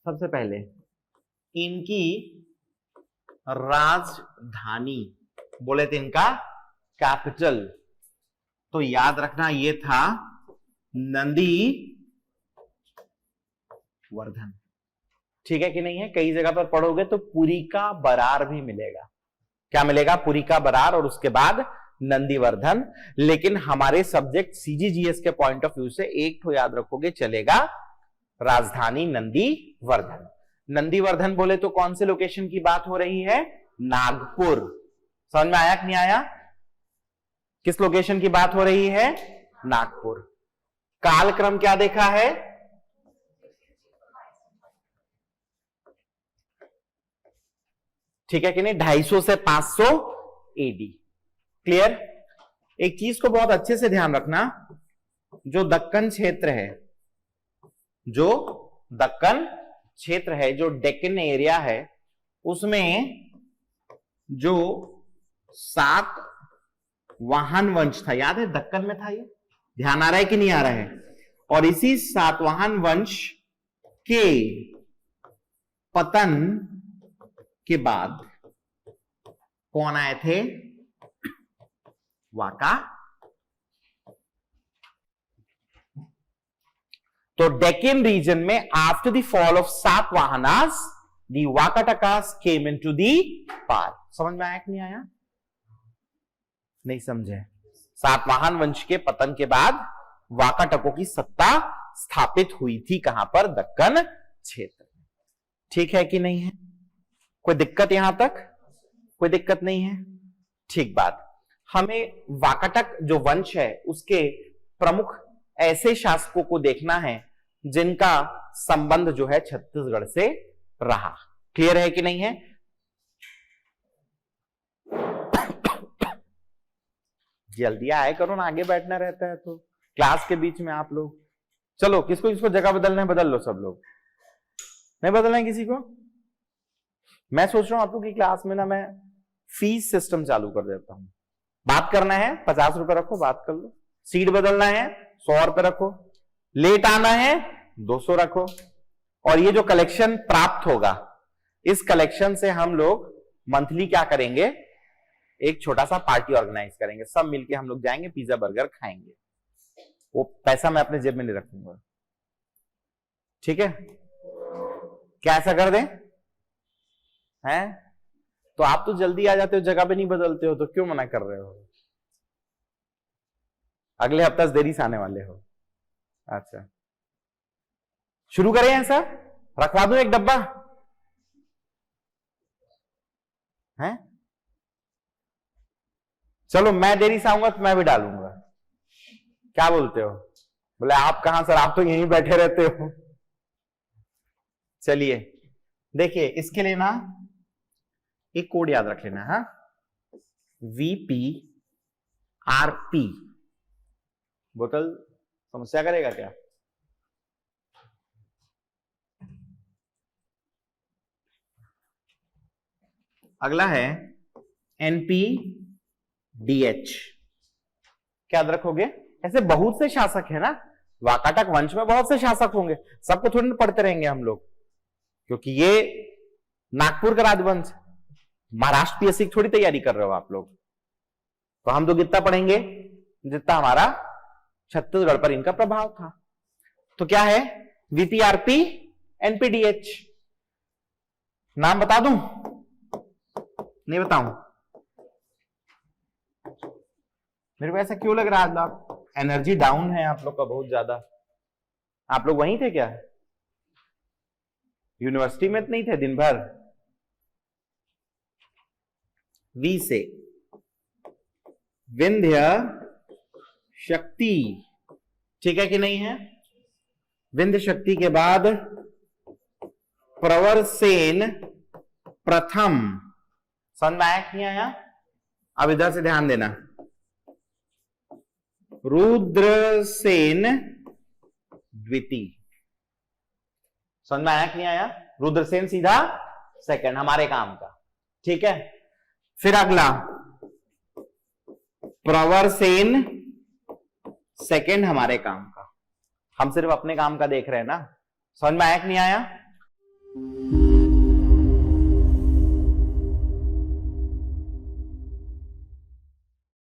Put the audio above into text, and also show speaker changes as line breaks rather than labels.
सबसे पहले इनकी राजधानी बोले थे, इनका कैपिटल, तो याद रखना ये था नंदी वर्धन। ठीक है कि नहीं है? कई जगह पर पढ़ोगे तो पुरी का बरार भी मिलेगा। क्या मिलेगा? पुरी का बरार और उसके बाद नंदीवर्धन। लेकिन हमारे सब्जेक्ट सीजीजीएस के पॉइंट ऑफ व्यू से एक तो याद रखोगे चलेगा, राजधानी नंदीवर्धन। नंदीवर्धन बोले तो कौन से लोकेशन की बात हो रही है? नागपुर। समझ में आया कि नहीं आया? किस लोकेशन की बात हो रही है? नागपुर। कालक्रम क्या देखा है? ठीक है कि नहीं? 250 से 500 एडी। क्लियर? एक चीज को बहुत अच्छे से ध्यान रखना, जो दक्कन क्षेत्र है, जो दक्कन क्षेत्र है, जो डेक्कन एरिया है, उसमें जो सातवाहन वंश था, याद है दक्कन में था ये? ध्यान आ रहा है कि नहीं आ रहा है? और इसी सातवाहन वंश के पतन के बाद कौन आए थे? वाका। तो डेक्कन रीजन में after the fall of Satavahanas the Vakatakas came into the पार। समझ में आया कि नहीं आया? नहीं समझे? सातवाहन वंश के पतन के बाद वाकाटकों की सत्ता स्थापित हुई थी। कहां पर? दक्कन क्षेत्र में। ठीक है कि नहीं है? कोई दिक्कत यहां तक? कोई दिक्कत नहीं है? ठीक बात। हमें वाकाटक जो वंश है उसके प्रमुख ऐसे शासकों को देखना है जिनका संबंध जो है छत्तीसगढ़ से रहा। क्लियर है कि नहीं है? जल्दी आए करो ना, आगे बैठना रहता है तो क्लास के बीच में आप लोग। चलो, किसको किसको जगह बदलना है बदल लो सब लोग। नहीं बदलना है किसी को? मैं सोच रहा हूं आप लोग की क्लास में ना मैं फीस सिस्टम चालू कर देता हूं। बात करना है 50 रुपए रखो, बात कर लो। सीट बदलना है 100 रुपए रखो। लेट आना है 200 रखो। और ये जो कलेक्शन प्राप्त होगा, इस कलेक्शन से हम लोग मंथली क्या करेंगे? एक छोटा सा पार्टी ऑर्गेनाइज करेंगे। सब मिलके हम लोग जाएंगे, पिज्जा बर्गर खाएंगे। वो पैसा मैं अपने जेब में नहीं रखूंगा। ठीक है? क्या ऐसा कर दें? हैं? तो आप तो जल्दी आ जाते हो, जगह पे नहीं बदलते हो, तो क्यों मना कर रहे हो? अगले हफ्ते देरी से आने वाले हो। अच्छा, शुरू करें ऐसा? रखवा दूं एक डब्बा? हैं? चलो, मैं देरी से आऊंगा तो मैं भी डालूंगा। क्या बोलते हो? बोले आप कहां सर, आप तो यहीं बैठे रहते हो। चलिए देखिए, इसके लिए ना एक कोड याद रख लेना है, VPRP। बोतल समस्या करेगा क्या? अगला है NPDH। क्या याद रखोगे? ऐसे बहुत से शासक है ना, वाकाटक वंश में बहुत से शासक होंगे, सबको थोड़ी पढ़ते रहेंगे हम लोग, क्योंकि ये नागपुर का राजवंश। महाराष्ट्र पीएससी की थोड़ी तैयारी कर रहे हो आप लोग। तो हम लोग इतना पढ़ेंगे जितना हमारा छत्तीसगढ़ पर इनका प्रभाव था। तो क्या है? VPRP NPDH। नाम बता दूं? नहीं बताऊं? मेरे को ऐसा क्यों लग रहा है आप एनर्जी डाउन है आप लोग का बहुत ज्यादा। आप लोग वहीं थे क्या? यूनिवर्सिटी में तो नहीं थे दिन भर? वी से विंध्य शक्ति। ठीक है कि नहीं है? विंध्य शक्ति के बाद प्रवरसेन प्रथम। समझ में आया कि नहीं आया? अब इधर से ध्यान देना। रुद्रसेन द्वितीय। समझ में आया कि नहीं आया? रुद्रसेन सीधा सेकंड हमारे काम का। ठीक है? फिर अगला प्रवरसेन सेकंड हमारे काम का। हम सिर्फ अपने काम का देख रहे हैं ना। समझ में आया कि नहीं आया?